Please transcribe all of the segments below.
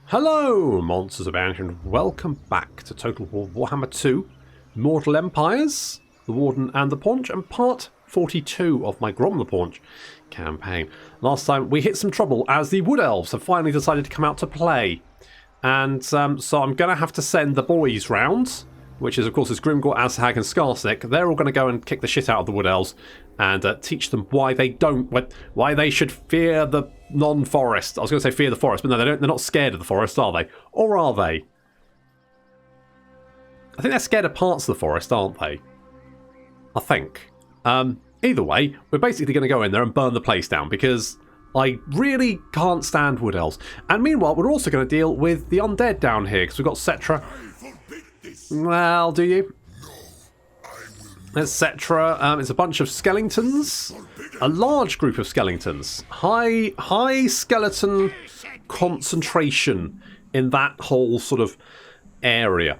Hello, MonstersAbound, and welcome back to Total War Warhammer 2, Mortal Empires, the Warden and the Paunch, and part 42 of my Grom the Paunch campaign. Last time we hit some trouble as the Wood Elves have finally decided to come out to play. And so I'm going to have to send the boys round, which is, of course, Grimgor, Azhag, and Skarsnik. They're all going to go and kick the shit out of the Wood Elves and teach them why they should fear the non-forest. I was going to say fear the forest, but no, they're not scared of the forest, are they? Or are they? I think they're scared of parts of the forest, aren't they? I think. Either way, we're basically going to go in there and burn the place down because I really can't stand Wood Elves. And meanwhile, we're also going to deal with the undead down here because we've got Cetra. Well, do you? There's Cetra. It's a bunch of Skelingtons. A large group of Skelingtons. High skeleton concentration in that whole sort of area.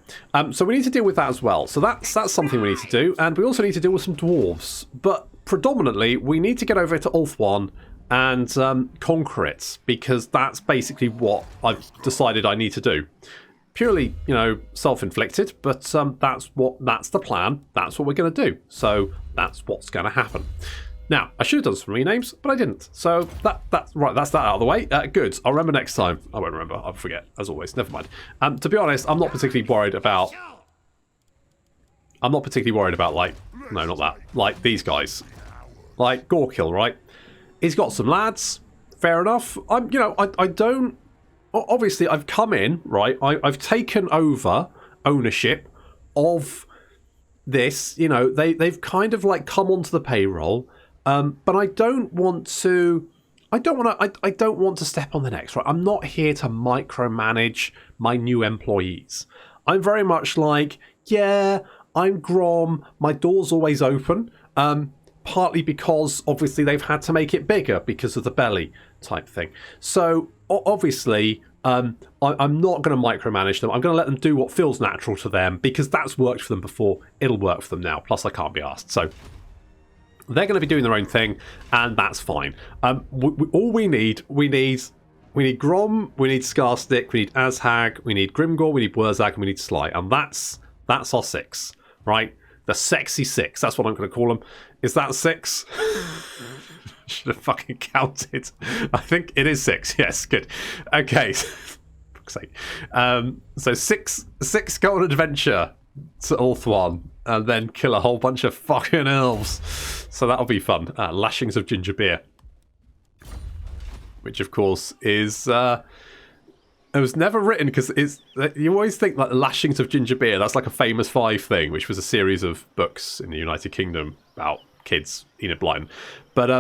So we need to deal with that as well. So that's something we need to do. And we also need to deal with some dwarves. But predominantly, we need to get over to Ulthuan and conquer it. Because that's basically what I've decided I need to do. Purely, self-inflicted, but that's the plan. That's what we're going to do. So that's what's going to happen. Now, I should have done some renames, but I didn't. So that's right. That's that out of the way. Good. I'll remember next time. I won't remember. I'll forget, as always. Never mind. To be honest, I'm not particularly worried about. Not like these guys, like Gorkill, right? He's got some lads. Fair enough. I don't. Obviously, I've come in, right? I've taken over ownership of this. They've kind of like come onto the payroll, but I don't want to. I don't want to step on the necks, right? I'm not here to micromanage my new employees. I'm very much like, yeah, I'm Grom. My door's always open. Partly because obviously they've had to make it bigger because of the belly type thing. So obviously, I'm not going to micromanage them. I'm going to let them do what feels natural to them because that's worked for them before. It'll work for them now. Plus, I can't be asked. So they're going to be doing their own thing, and that's fine. All we need Grom, we need Skarsnik, we need Azhag, we need Grimgor, we need Wurzag, and we need Sly, and that's our 6, right? The sexy 6. That's what I'm going to call them. Is that 6? Should have fucking counted. I think it is 6. Yes, good. Okay. Fuck's sake. So 6 go on adventure to Ulthuan and then kill a whole bunch of fucking elves. So that'll be fun. Lashings of ginger beer, which of course is. It was never written because you always think like the Lashings of Ginger Beer, that's like a Famous Five thing, which was a series of books in the United Kingdom about kids Enid Blyton. But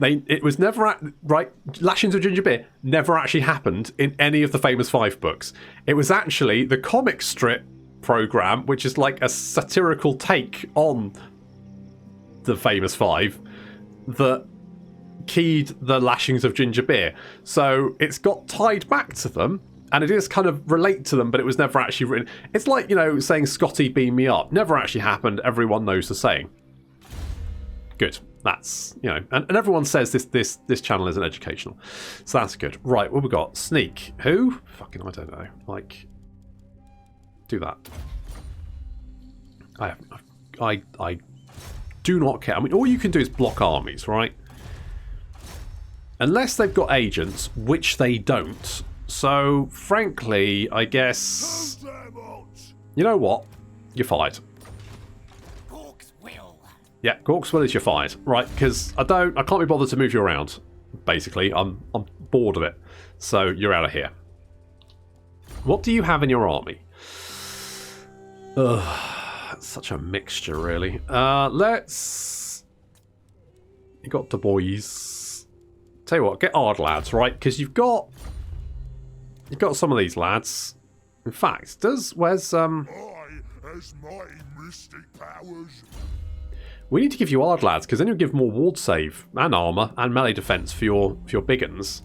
it was never right. Lashings of Ginger Beer never actually happened in any of the Famous Five books. It was actually the comic strip program, which is like a satirical take on the Famous Five, that keyed the Lashings of Ginger Beer. So it's got tied back to them, and it is kind of relate to them, but it was never actually written. It's like, saying Scotty beam me up. Never actually happened. Everyone knows the saying. Good. That's, and everyone says this channel isn't educational. So that's good. Right, what we got? Sneak. Who? Fucking, I don't know. Like, do that. I do not care. I mean, all you can do is block armies, right? Unless they've got agents, which they don't. So, frankly, I guess. You know what? You're fired. Yeah, Gork's will is you're fired. Right, because I can't be bothered to move you around. Basically, I'm bored of it. So you're out of here. What do you have in your army? Ugh, such a mixture, really. Let's. You got the boys. Tell you what, get hard lads, right? Because you've got some of these lads. In fact, where's I has my mystic powers. We need to give you hard lads because then you'll give more ward save and armor and melee defense for your big uns,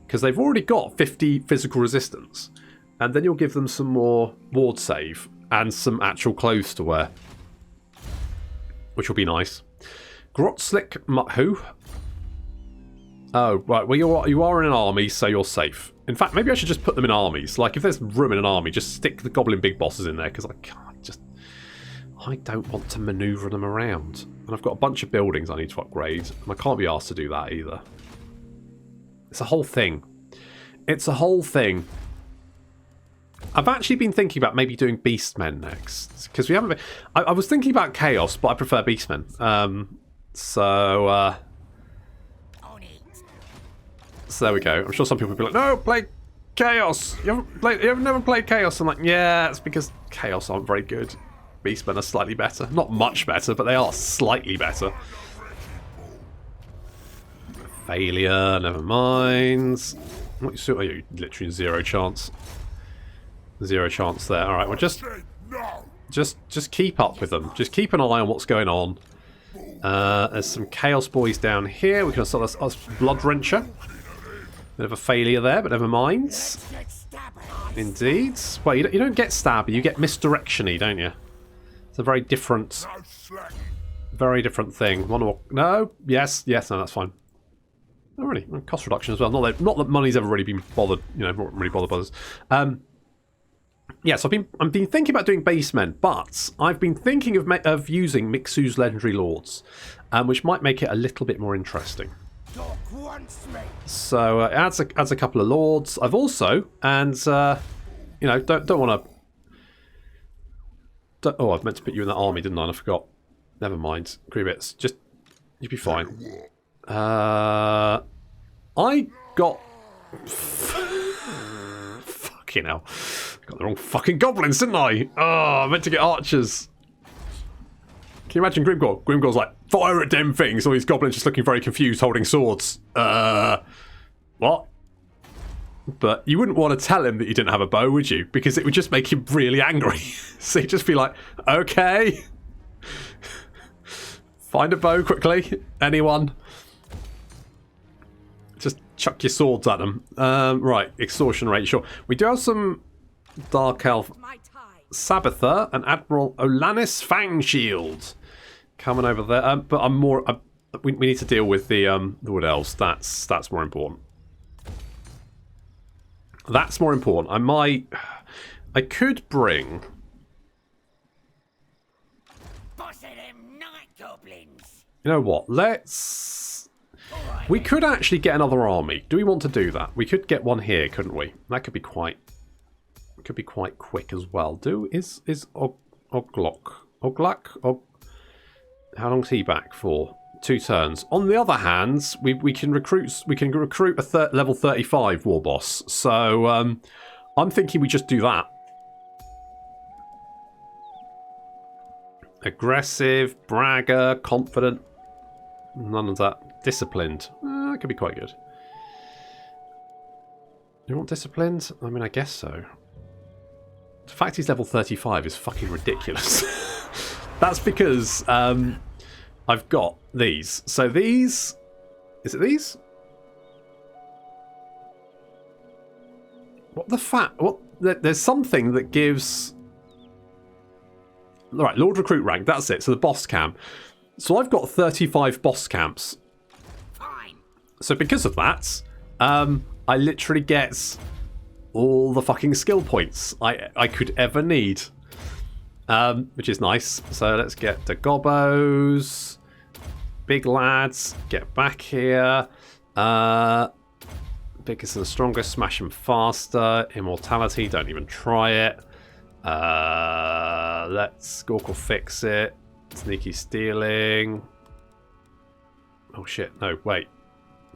because they've already got 50 physical resistance, and then you'll give them some more ward save and some actual clothes to wear, which will be nice. Grotslick, who? Oh, right. Well, you are in an army, so you're safe. In fact, maybe I should just put them in armies. Like, if there's room in an army, just stick the goblin big bosses in there, because I can't just... I don't want to manoeuvre them around. And I've got a bunch of buildings I need to upgrade, and I can't be asked to do that either. It's a whole thing. It's a whole thing. I've actually been thinking about maybe doing Beastmen next, because we haven't been... I was thinking about Chaos, but I prefer Beastmen. So there we go. I'm sure some people will be like, no, play Chaos. You've never played Chaos. I'm like, yeah, it's because Chaos aren't very good. Beastmen are slightly better. Not much better, but they are slightly better. Failure, never mind. What are you? Literally 0 chance. 0 chance there. Alright, well just keep up with them. Just keep an eye on what's going on. There's some Chaos Boys down here. We can also Blood Wrencher. Bit of a failure there, but never mind. Indeed. Well, you don't get stabby, you get misdirection-y, don't you? It's a very different thing. No, yes, no, that's fine. Oh, really? Cost reduction as well. Not that money's ever really been bothered, not really bothered us. Yeah, so I've been thinking about doing basemen, but I've been thinking of using Mixu's Legendary Lords, which might make it a little bit more interesting. So it adds a couple of lords. I've also, and don't want to. Oh, I've meant to put you in that army, didn't I? And I forgot. Never mind. Grievous, just you'll be fine. I got. Fucking hell. Got the wrong fucking goblins, didn't I? Oh, I meant to get archers. Can you imagine Grimgor? Grimgor's like, fire at them things. All these goblins just looking very confused, holding swords. What? But you wouldn't want to tell him that you didn't have a bow, would you? Because it would just make him really angry. So he'd just be like, okay. Find a bow quickly. Anyone? Just chuck your swords at them. Right, extortion rate, sure. We do have some Dark Elf Sabbather and Admiral Olanis Fangshield coming over there. But I'm more... we need to deal with the Wood Elves. That's more important. That's more important. I could bring... You know what? We could actually get another army. Do we want to do that? We could get one here, couldn't we? That could be quite quick as well. Is Oglok? How long's he back for? 2 turns. On the other hand, we can recruit a level 35 war boss. So I'm thinking we just do that. Aggressive, bragger, confident. None of that. Disciplined. That could be quite good. You want disciplined? I mean, I guess so. The fact he's level 35 is fucking ridiculous. That's because I've got these. So these... Is it these? What the What? There's something that gives... Alright, Lord Recruit rank. That's it. So the boss camp. So I've got 35 boss camps. Fine. So because of that, I literally get all the fucking skill points I could ever need. Which is nice. So let's get the gobbos. Big lads. Get back here. Biggest and strongest. Smash them faster. Immortality. Don't even try it. Let's Gorkle fix it. Sneaky stealing. Oh shit, no, wait.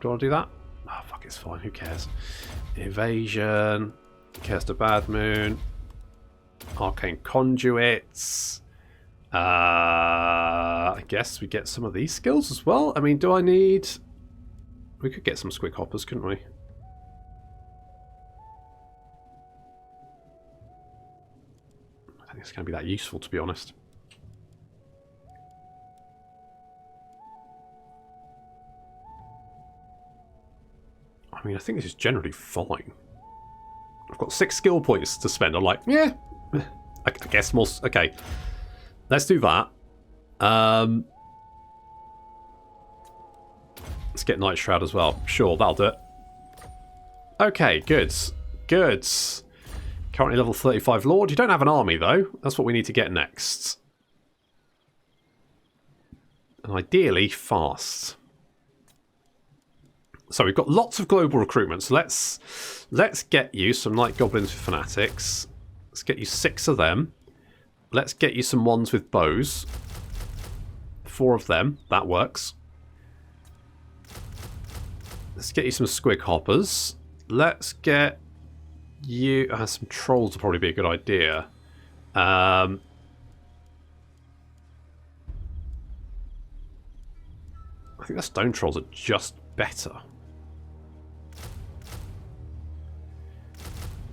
Do I want to do that? Oh fuck, it's fine, who cares? Evasion. Cast a Bad Moon. Arcane Conduits. I guess we get some of these skills as well. I mean, do I need... We could get some Squig Hoppers, couldn't we? I think it's going to be that useful, to be honest. I mean, I think this is generally fine. I've got 6 skill points to spend. I'm like, yeah, I guess more... Okay, let's do that. Let's get Night Shroud as well. Sure, that'll do it. Okay, good. Good. Currently level 35 Lord. You don't have an army, though. That's what we need to get next. And ideally, fast. So we've got lots of global recruitment. So let's get you some Night Goblins with Fanatics. Let's get you 6 of them. Let's get you some ones with bows. 4 of them. That works. Let's get you some Squig Hoppers. Let's get you... some Trolls would probably be a good idea. I think the Stone Trolls are just better.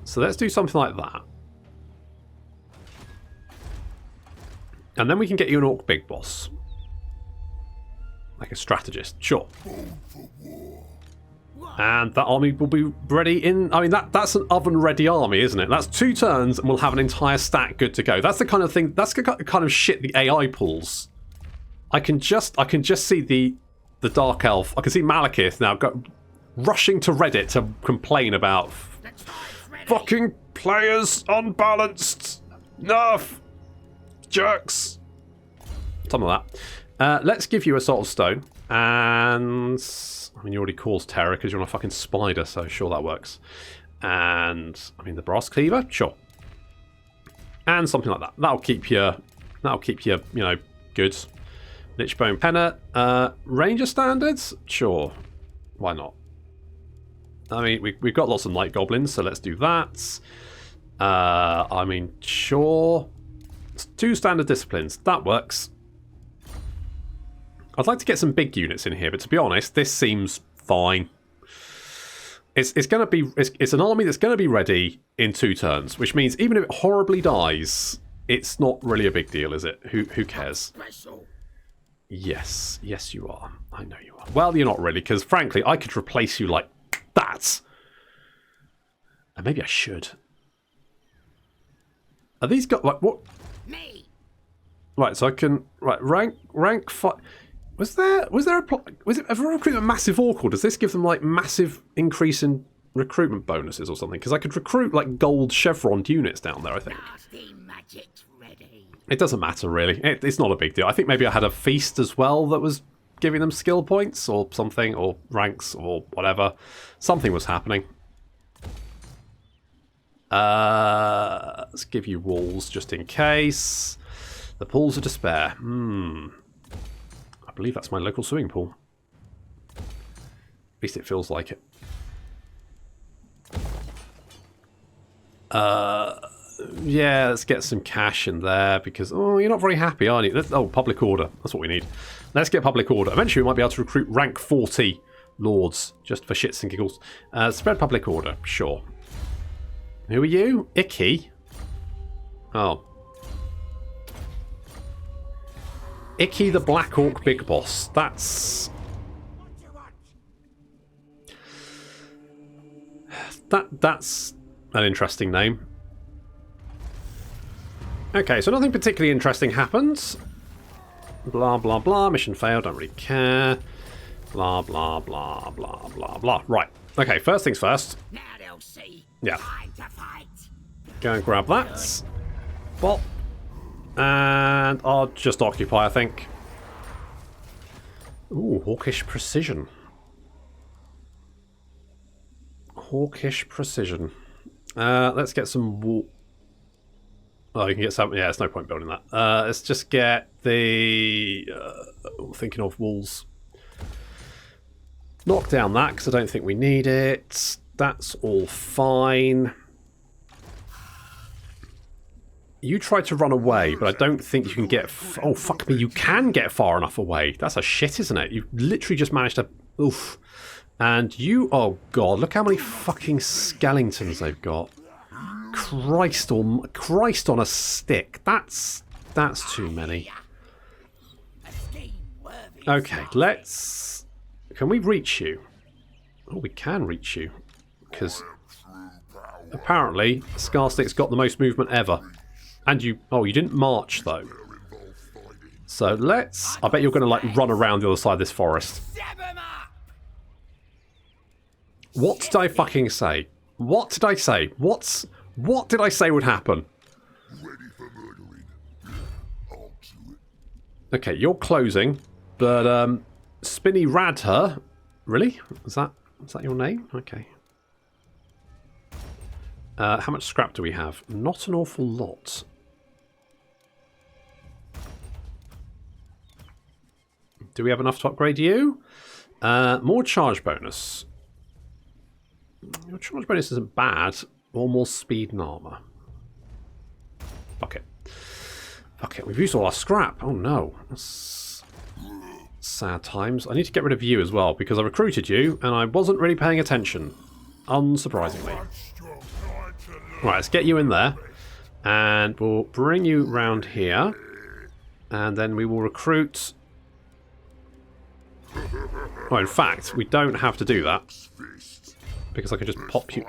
So let's do something like that. And then we can get you an Orc Big Boss. Like a strategist, sure. And that army will be ready in... I mean, that's an oven-ready army, isn't it? That's 2 turns and we'll have an entire stack good to go. That's the kind of thing... That's the kind of shit the AI pulls. I can just see the Dark Elf. I can see Malekith now rushing to Reddit to complain about... Fucking players unbalanced. Nerf. Jerks. Something like that. Let's give you a Salt of Stone. And... I mean, you already caused terror because you're on a fucking spider, so sure that works. And, I mean, the Brass Cleaver? Sure. And something like that. That'll keep you, you know, good. Lichbone Penner. Ranger Standards? Sure. Why not? I mean, we've got lots of Night Goblins, so let's do that. I mean, sure. It's 2 standard disciplines. That works. I'd like to get some big units in here, but to be honest, this seems fine. It's going to be it's an army that's going to be ready in 2 turns, which means even if it horribly dies, it's not really a big deal, is it? Who cares? Yes, yes you are. I know you are. Well, you're not really, because frankly, I could replace you like that. And maybe I should. Are these got like what? Me. Right, so I can rank 5. Was there a recruitment massive orc, or does this give them like massive increase in recruitment bonuses or something? Because I could recruit like gold chevroned units down there, I think. It doesn't matter really. It's not a big deal. I think maybe I had a feast as well that was giving them skill points or something, or ranks or whatever. Something was happening. Let's give you walls just in case. The pools of despair. I believe that's my local swimming pool. At least it feels like it. Yeah, let's get some cash in there because... Oh, you're not very happy, are you? Oh, public order. That's what we need. Let's get public order. Eventually we might be able to recruit rank 40 lords just for shits and giggles. Spread public order. Sure. Who are you? Icky? Oh. Icky the Black Orc Big Boss. That's an interesting name. Okay, so nothing particularly interesting happens. Blah blah blah. Mission failed. Don't really care. Blah blah blah blah blah blah. Right. Okay. First things first. Now they'll see. Yeah. Go and grab that. Well. And I'll just occupy, I think. Ooh, Hawkish Precision. Hawkish Precision. Let's get some wall. Oh, you can get some. Yeah, there's no point building that. Let's just get the. Thinking of walls. Knock down that because I don't think we need it. That's all fine. You tried to run away, but I don't think you can get... Oh, fuck me, you can get far enough away. That's a shit, isn't it? You literally just managed to... Oof. And you... Oh, God, look how many fucking Skelingtons they've got. Christ on a stick. That's too many. Okay, let's... Can we reach you? Oh, we can reach you. Because apparently, Scarstick's got the most movement ever. And you... Oh, you didn't march, though. So let's... I bet you're going to, like, run around the other side of this forest. What did I fucking say? What did I say? What did I say would happen? Ready for murdering. On to it. Okay, you're closing, but Spinny Radher, really? Is that your name? Okay. How much scrap do we have? Not an awful lot. Do we have enough to upgrade you? More charge bonus. Your charge bonus isn't bad. Or more speed and armor. Fuck it. Fuck it. We've used all our scrap. Oh no. That's sad times. I need to get rid of you as well because I recruited you and I wasn't really paying attention. Unsurprisingly. Right, let's get you in there. And we'll bring you round here. And then we will recruit... Oh, in fact, we don't have to do that. Because I can just pop you...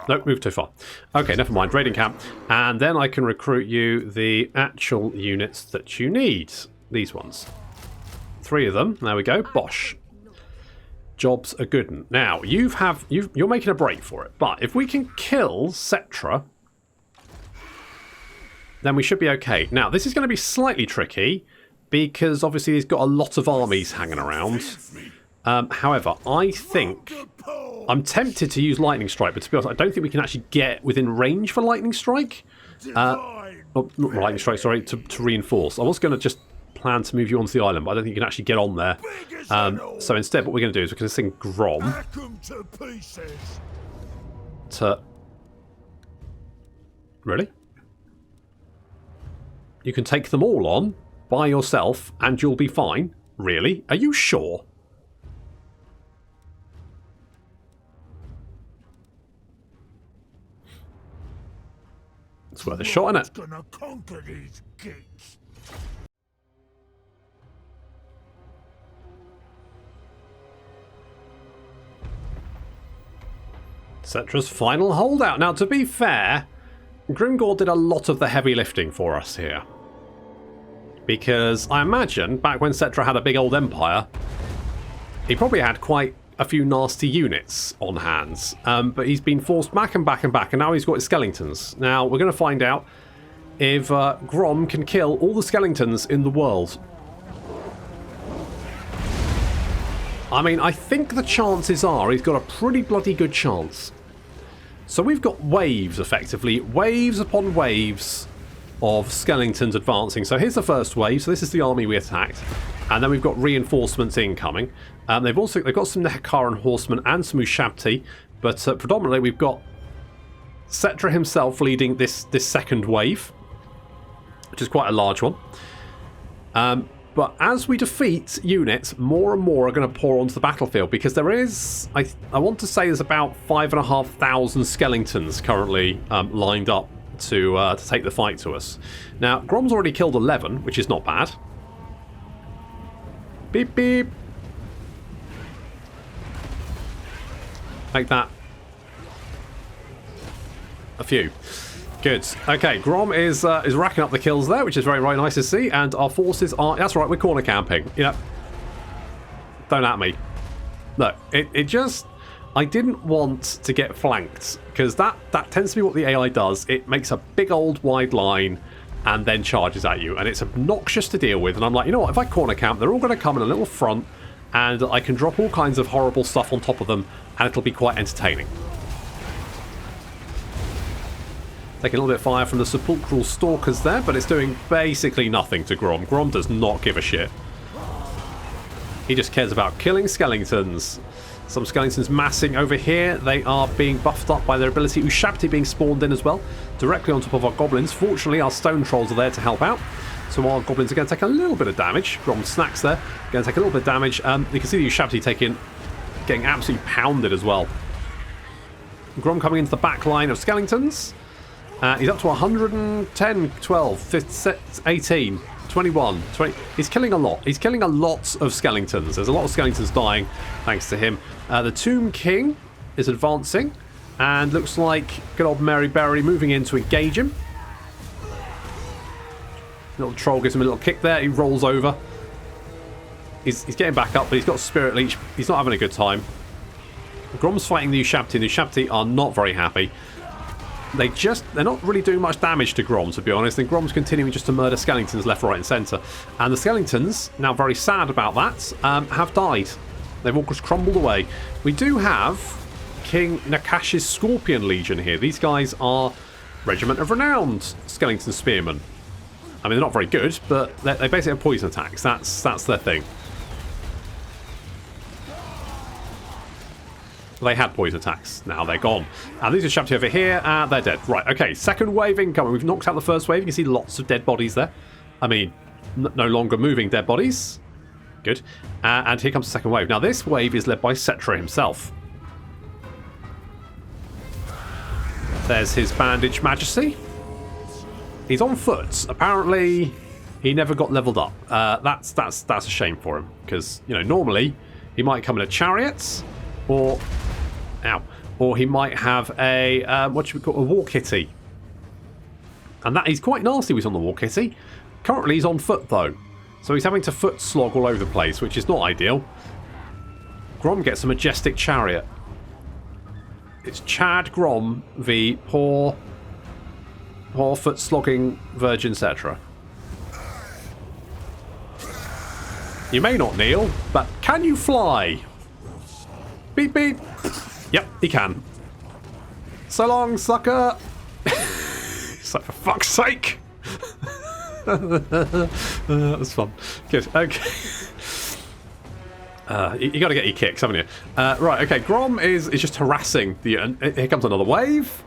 Nope, move too far. Okay, never mind. Raiding camp. And then I can recruit you the actual units that you need. These ones. 3 of them. There we go. Bosh. Job's a good one. Now, you're making a break for it. But if we can kill Cetra, then we should be okay. Now, this is going to be slightly tricky because obviously he's got a lot of armies hanging around. However, I think... I'm tempted to use Lightning Strike, but to be honest, I don't think we can actually get within range for Lightning Strike. Oh, not Lightning Strike, sorry, to reinforce. I was going to just plan to move you onto the island, but I don't think you can actually get on there. So instead, what we're going to do is we're going to sing Grom to... Really? You can take them all on by yourself and you'll be fine? Really? Are you sure? It's worth a shot, isn't it? Gonna conquer these geeks. Cetra's final holdout. Now, to be fair, Grimgor did a lot of the heavy lifting for us here. Because I imagine, back when Cetra had a big old empire, he probably had quite a few nasty units on hands. But he's been forced back and back and back, and now he's got his Skelingtons. Now, we're going to find out if Grom can kill all the Skelingtons in the world. I mean, I think the chances are he's got a pretty bloody good chance. So we've got waves, effectively. Waves upon waves of Skelingtons advancing. So here's the first wave. So this is the army we attacked. And then we've got reinforcements incoming. They've got some Nehekaran horsemen and some Ushabti. But predominantly we've got Cetra himself leading this second wave. Which is quite a large one. But as we defeat units, more and more are going to pour onto the battlefield because there is, I want to say there's about 5,500 Skelingtons currently lined up to take the fight to us. Now, Grom's already killed 11, which is not bad. Beep, beep. Make that a few. Good. Okay, Grom is racking up the kills there, which is very, very nice to see. And our forces are... That's right, we're corner camping. You know, don't at me. No, it just... I didn't want to get flanked, because that tends to be what the AI does. It makes a big old wide line and then charges at you. And it's obnoxious to deal with. And I'm like, you know what, if I corner camp, they're all going to come in a little front, and I can drop all kinds of horrible stuff on top of them, and it'll be quite entertaining. Taking a little bit of fire from the Sepulchral Stalkers there, but it's doing basically nothing to Grom. Grom does not give a shit. He just cares about killing Skelingtons. Some Skelingtons massing over here. They are being buffed up by their ability. Ushabti being spawned in as well, directly on top of our goblins. Fortunately, our stone trolls are there to help out. So our goblins are going to take a little bit of damage. Grom snacks there. Going to take a little bit of damage. You can see the Ushabti getting absolutely pounded as well. Grom coming into the back line of Skelingtons. He's up to 110, 12, 15, 18, 21, 20. He's killing a lot. He's killing a lot of Skelingtons. There's a lot of Skelingtons dying thanks to him. The Tomb King is advancing. And looks like good old Mary Berry moving in to engage him. Little troll gives him a little kick there. He rolls over. He's getting back up, but he's got Spirit Leech. He's not having a good time. Grom's fighting the Ushabti. The Ushabti are not very happy. They're not really doing much damage to Grom, to be honest, and Grom's continuing just to murder Skelingtons left, right and centre. And the Skelingtons, now very sad about that, have died. They've all just crumbled away. We do have King Nakash's Scorpion Legion here. These guys are Regiment of Renowned Skeleton Spearmen. I mean, they're not very good, but they basically have poison attacks. That's their thing. They had poison attacks. Now they're gone. And these are Ushabti over here. They're dead. Right, okay. Second wave incoming. We've knocked out the first wave. You can see lots of dead bodies there. I mean, no longer moving dead bodies. Good. And here comes the second wave. Now, this wave is led by Cetra himself. There's his Bandage Majesty. He's on foot. Apparently, he never got leveled up. That's a shame for him. Because, you know, normally, he might come in a chariot. Or he might have a, what should we call, a war kitty. And that he's quite nasty when he's on the war kitty. Currently he's on foot though. So he's having to foot slog all over the place, which is not ideal. Grom gets a majestic chariot. It's Chad Grom v poor foot slogging Virgin Cetra. You may not kneel, but can you fly? Beep beep. Yep, he can. So long, sucker. It's like, for fuck's sake. That was fun. Good. Okay. You got to get your kicks, haven't you? Right. Okay. Grom is just harassing the. Here comes another wave.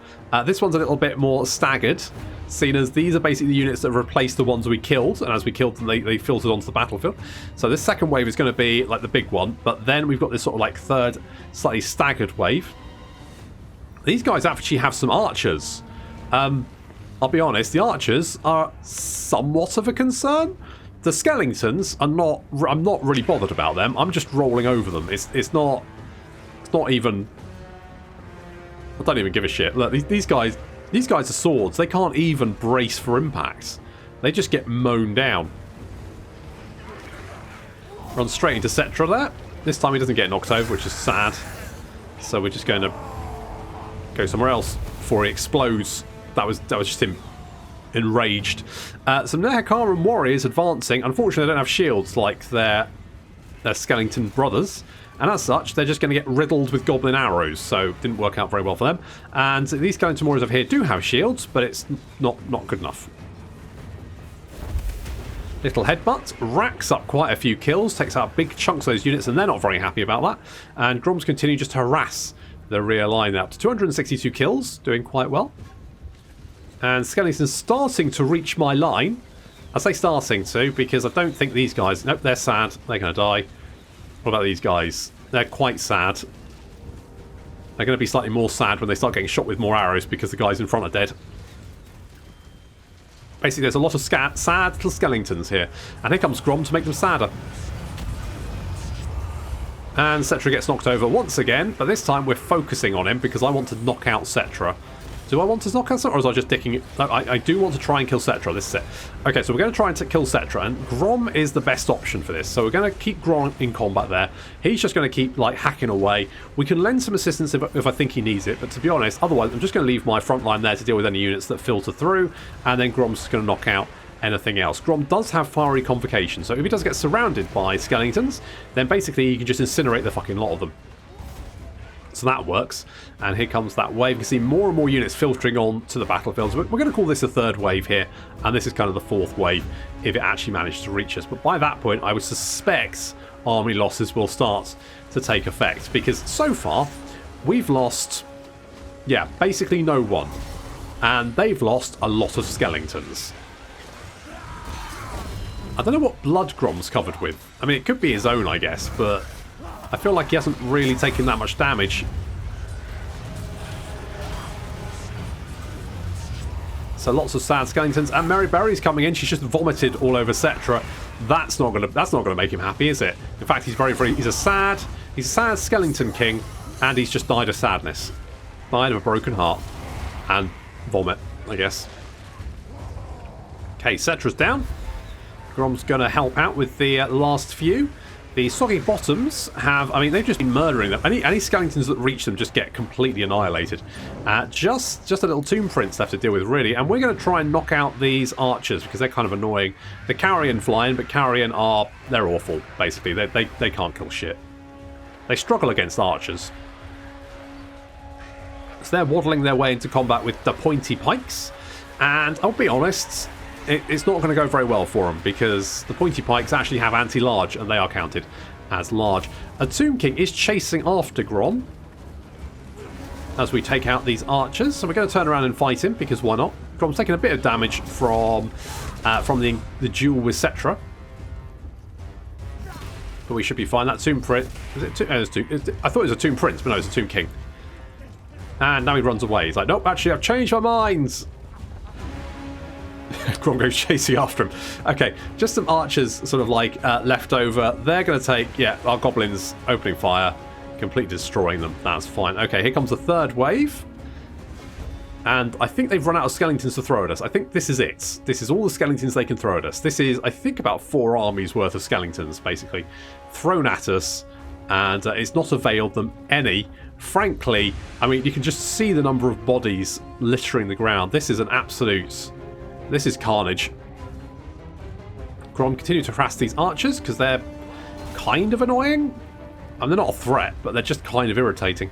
This one's a little bit more staggered, seen as these are basically the units that replaced the ones we killed, and as we killed them, they filtered onto the battlefield. So this second wave is going to be like the big one, but then we've got this sort of like third, slightly staggered wave. These guys actually have some archers. I'll be honest, the archers are somewhat of a concern. The Skelingtons are not. I'm not really bothered about them. I'm just rolling over them. It's not even. I don't even give a shit. Look, these guys are swords. They can't even brace for impact. They just get mown down. Run straight into Cetra there. This time he doesn't get knocked over, which is sad. So we're just going to go somewhere else before he explodes. That was just him enraged. Some Nehekaran warriors advancing. Unfortunately, they don't have shields like their Skelington brothers. And as such, they're just going to get riddled with goblin arrows, so it didn't work out very well for them. And these Skelington warriors over here do have shields, but it's not good enough. Little headbutt racks up quite a few kills, takes out big chunks of those units, and they're not very happy about that. And Grom's continue just to harass the rear line up to 262 kills, doing quite well. And Skelington's starting to reach my line. I say starting to because I don't think these guys... Nope, they're sad. They're going to die. What about these guys? They're quite sad. They're going to be slightly more sad when they start getting shot with more arrows because the guys in front are dead. Basically, there's a lot of sad little Skelingtons here. And here comes Grom to make them sadder. And Cetra gets knocked over once again, but this time we're focusing on him because I want to knock out Cetra. Do I want to knock out Cetra, or is I just dicking it? No, I do want to try and kill Cetra. This is it. Okay, so we're going to try and kill Cetra, and Grom is the best option for this. So we're going to keep Grom in combat there. He's just going to keep, like, hacking away. We can lend some assistance if I think he needs it, but to be honest, otherwise I'm just going to leave my front line there to deal with any units that filter through, and then Grom's just going to knock out anything else. Grom does have fiery convocation, so if he does get surrounded by Skelingtons, then basically he can just incinerate the fucking lot of them. So that works. And here comes that wave. You can see more and more units filtering on to the battlefields. We're going to call this a third wave here. And this is kind of the fourth wave if it actually managed to reach us. But by that point, I would suspect army losses will start to take effect. Because so far, we've lost, yeah, basically no one. And they've lost a lot of Skelingtons. I don't know what blood Grom's covered with. I mean, it could be his own, I guess, but I feel like he hasn't really taken that much damage. So lots of sad Skelingtons, and Mary Berry's coming in. She's just vomited all over Cetra. That's not gonna make him happy, is it? In fact, he's he's a sad Skeleton king, and he's just died of sadness, died of a broken heart, and vomit, I guess. Okay, Cetra's down. Grom's gonna help out with the last few. The soggy bottoms have, I mean, they've just been murdering them. Any skeletons that reach them just get completely annihilated. Just a little tomb prince left to deal with, really. And we're going to try and knock out these archers because they're kind of annoying. The carrion flying, but carrion are, they're awful, basically. They can't kill shit. They struggle against archers. So they're waddling their way into combat with the pointy pikes. And I'll be honest, it's not going to go very well for them because the pointy pikes actually have anti-large and they are counted as large. A Tomb King is chasing after Grom as we take out these archers. So we're going to turn around and fight him because why not? Grom's taking a bit of damage from the duel with Cetra. But we should be fine. That Tomb Prince... I thought it was a Tomb Prince, but no, it's a Tomb King. And now he runs away. He's like, nope, actually, I've changed my mind. Grom goes chasing after him. Okay, just some archers sort of like left over. They're going to take, yeah, our goblins opening fire, completely destroying them. That's fine. Okay, here comes the third wave. And I think they've run out of skeletons to throw at us. I think this is it. This is all the skeletons they can throw at us. This is, I think, about 4 armies worth of skeletons, basically, thrown at us. And it's not availed them any. Frankly, I mean, you can just see the number of bodies littering the ground. This is an absolute... This is carnage. Grom continue to harass these archers because they're kind of annoying. I mean, they're not a threat, but they're just kind of irritating.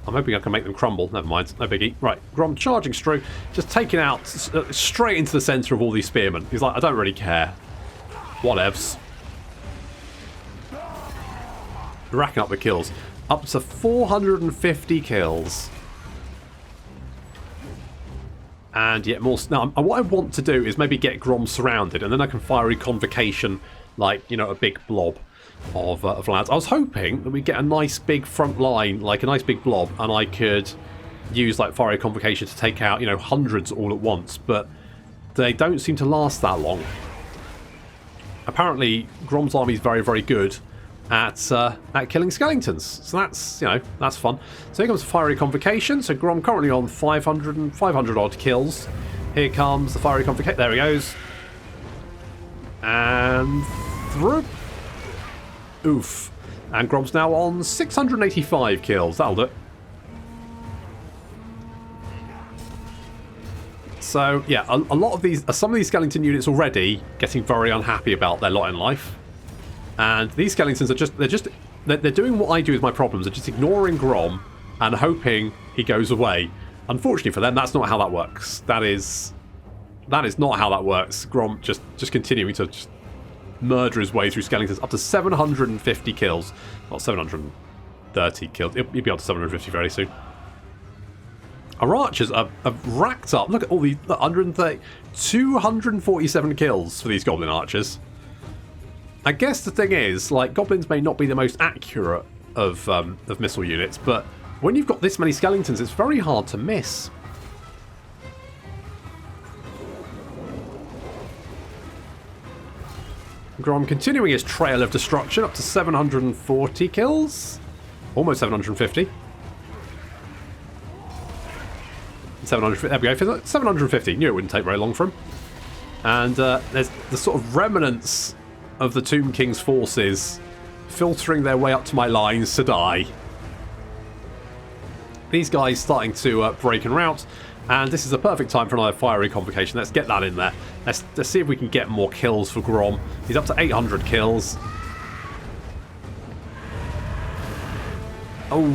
I'm hoping I can make them crumble. Never mind, no biggie. Right, Grom charging through, just taking out straight into the centre of all these spearmen. He's like, I don't really care. Whatevs. Racking up the kills. Up to 450 kills. And yet more... Now, what I want to do is maybe get Grom surrounded, and then I can fire a convocation, like, you know, a big blob of lads. I was hoping that we'd get a nice big front line, like a nice big blob, and I could use, like, fire a convocation to take out, you know, hundreds all at once, but they don't seem to last that long. Apparently, Grom's army is very, very good at killing Skelingtons. So that's, you know, that's fun. So here comes the fiery convocation. So Grom currently on 500 odd kills. Here comes the fiery convocation. There he goes. And through. Oof. And Grom's now on 685 kills. That'll do it. So yeah, a lot of these, some of these skeleton units already getting very unhappy about their lot in life. And these skeletons are they're doing what I do with my problems. They're just ignoring Grom and hoping he goes away. Unfortunately for them, that's not how that works. That is not how that works. Grom just continuing to just murder his way through skeletons. Up to 750 kills. Not 730 kills. He'll be up to 750 very soon. Our archers have racked up. Look at all these 130, 247 kills for these goblin archers. I guess the thing is, like, goblins may not be the most accurate of missile units, but when you've got this many skeletons, it's very hard to miss. Grom continuing his trail of destruction up to 740 kills. Almost 750. 750. There we go. 750. Knew it wouldn't take very long for him. And there's the sort of remnants of the Tomb King's forces filtering their way up to my lines to die. These guys starting to break and rout, and this is a perfect time for another fiery convocation. Let's get that in there. Let's see if we can get more kills for Grom. He's up to 800 kills. Oh,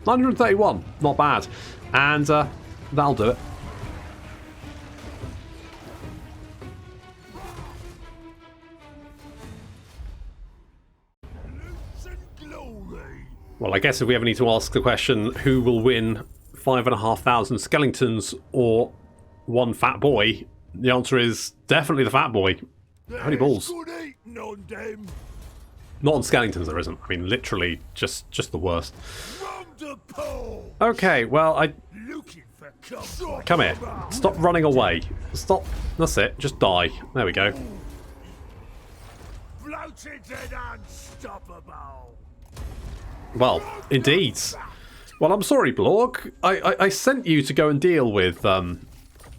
931, not bad, and that'll do it. Well, I guess if we ever need to ask the question, who will win 5,500 skeletons or one fat boy, the answer is definitely the fat boy. How many balls? Not on skeletons, there isn't. I mean, literally, just the worst. Okay, well, come here. Stop running away. Stop. That's it. Just die. There we go. Well, indeed. Well, I'm sorry, Blorg. I sent you to go and deal with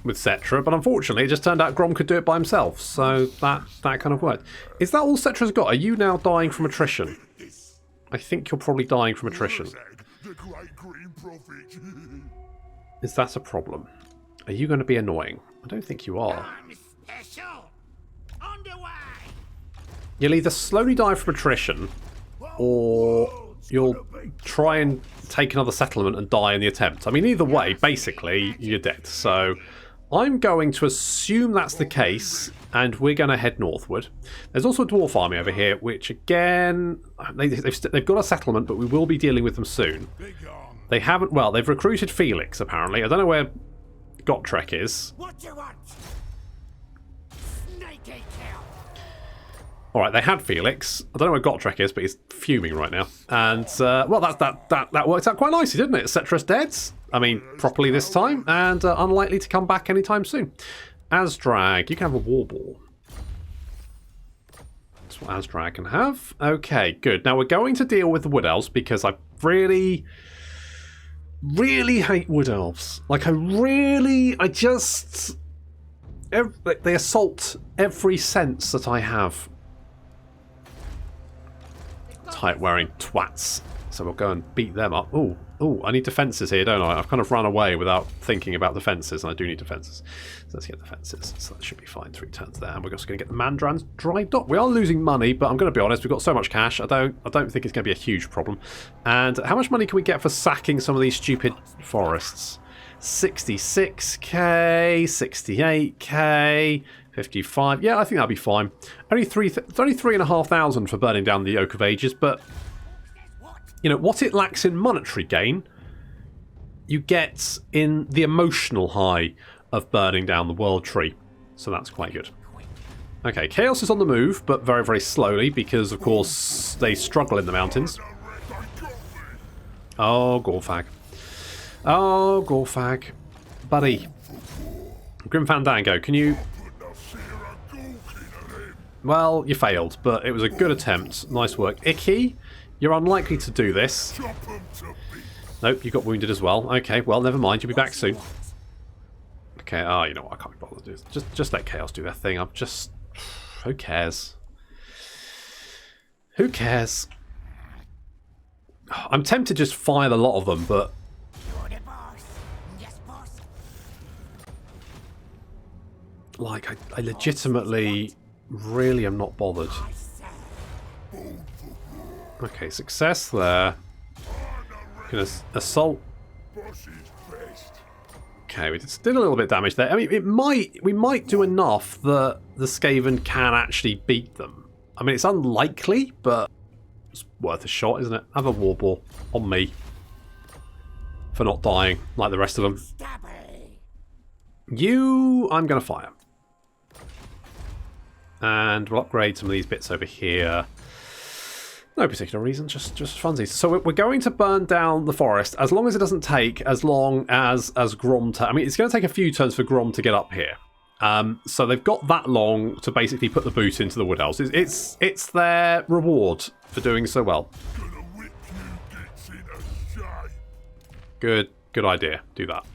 with Cetra, but unfortunately it just turned out Grom could do it by himself, so that kind of worked. Is that all Cetra's got? Are you now dying from attrition? I think you're probably dying from attrition. The great green prophet. Is that a problem? Are you going to be annoying? I don't think you are. Special. Underway. You'll either slowly die from attrition, or you'll try and take another settlement and die in the attempt. I mean, either way, basically, you're dead. So I'm going to assume that's the case, and we're going to head northward. There's also a dwarf army over here, which, again, they've got a settlement, but we will be dealing with them soon. They haven't... Well, they've recruited Felix, apparently. I don't know where Gotrek is. What you want? Snake kill. Alright, they had Felix. I don't know where Gotrek is, but he's fuming right now. And, well, that worked out quite nicely, didn't it? Cetra's dead. I mean, properly this time, and unlikely to come back anytime soon. Azdrag, you can have a war ball. That's what Azdrag can have. Okay, good. Now we're going to deal with the Wood Elves, because I really hate Wood Elves. Like, they assault every sense that I have. Tight-wearing twats. So we'll go and beat them up. Ooh, I need defences here, don't I? I've kind of run away without thinking about defences, and I do need defences. So let's get defences. So that should be fine. 3 turns there. And we're also going to get the Mandrans dried up. We are losing money, but I'm going to be honest, we've got so much cash, I don't think it's going to be a huge problem. And how much money can we get for sacking some of these stupid forests? 66k, 68k, 55. Yeah, I think that'll be fine. Only 3,500 for burning down the Oak of Ages, but you know what it lacks in monetary gain, you get in the emotional high of burning down the World Tree. So that's quite good. Okay, Chaos is on the move, but very, very slowly because, of course, they struggle in the mountains. Oh, Gorfag. Oh, Gorfag. Buddy. Grim Fandango, can you... Well, you failed, but it was a good attempt. Nice work. Icky, you're unlikely to do this. Nope, you got wounded as well. Okay, well, never mind. You'll be back soon. Okay, oh, you know what? I can't be bothered to do this. Just let Chaos do their thing. I'm just... Who cares? Who cares? I'm tempted to just fire a lot of them, but... Like, I legitimately really am not bothered. Okay, success there. Gonna assault. Okay, we just did a little bit of damage there. I mean, we might do enough that the Skaven can actually beat them. I mean, it's unlikely, but it's worth a shot, isn't it? Have a war ball on me for not dying like the rest of them. You, I'm gonna fire. And we'll upgrade some of these bits over here. No particular reason, just funsies. So we're going to burn down the forest as long as it doesn't take as long as Grom I mean, it's going to take a few turns for Grom to get up here. So they've got that long to basically put the boot into the Wood Elves. It's their reward for doing so well. Good idea. Do that.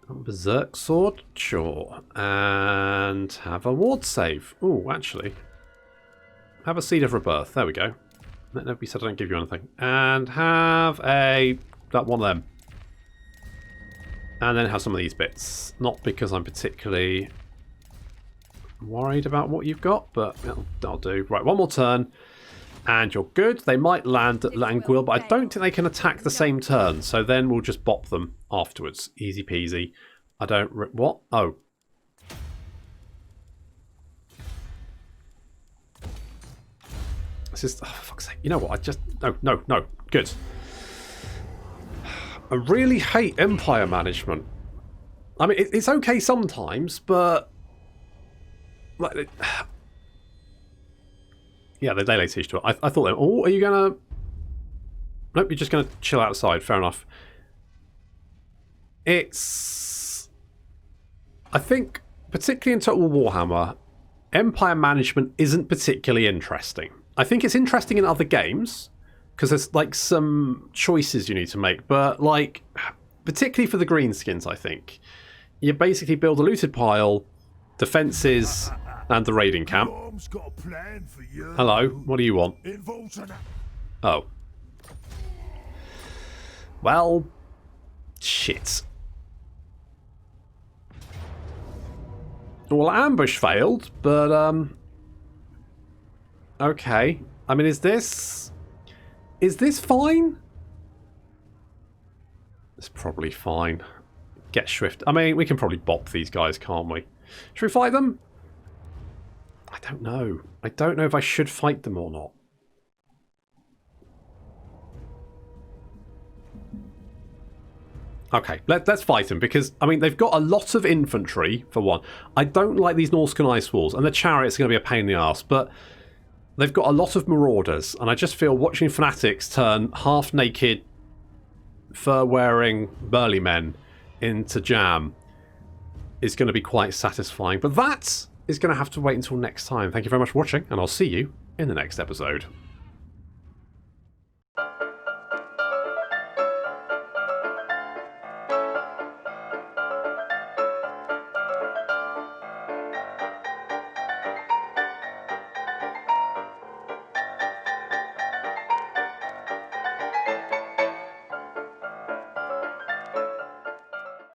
Berserk Sword? Sure. And have a ward save. Ooh, actually. Have a Seed of Rebirth. There we go. Nobody said I don't give you anything. And have that one of them. And then have some of these bits. Not because I'm particularly worried about what you've got, but that'll do. Right, one more turn. And you're good. They might land at Languil, but I don't think they can attack the same turn. So then we'll just bop them afterwards. Easy peasy. I don't... What? Oh. This is... Oh, for fuck's sake. You know what? I just... No. Good. I really hate Empire management. I mean, it's okay sometimes, but... Like... Yeah, they lay siege to it. I thought, oh, are you going to... Nope, you're just going to chill outside. Fair enough. It's... I think, particularly in Total Warhammer, Empire management isn't particularly interesting. I think it's interesting in other games, because there's, like, some choices you need to make. But, like, particularly for the greenskins, I think. You basically build a looted pile, defences, and the raiding camp. Grom's got a plan for you. Hello, what do you want? Involves an... Oh. Well, shit. Well, ambush failed, but, okay. I mean, is this fine? It's probably fine. Get Shrift. I mean, we can probably bop these guys, can't we? Should we fight them? I don't know. I don't know if I should fight them or not. Okay, let's fight them, because, I mean, they've got a lot of infantry, for one. I don't like these Norscan Ice Walls, and the chariots are going to be a pain in the arse, but they've got a lot of marauders, and I just feel watching fanatics turn half-naked, fur-wearing burly men into jam is going to be quite satisfying. But that is going to have to wait until next time. Thank you very much for watching, and I'll see you in the next episode.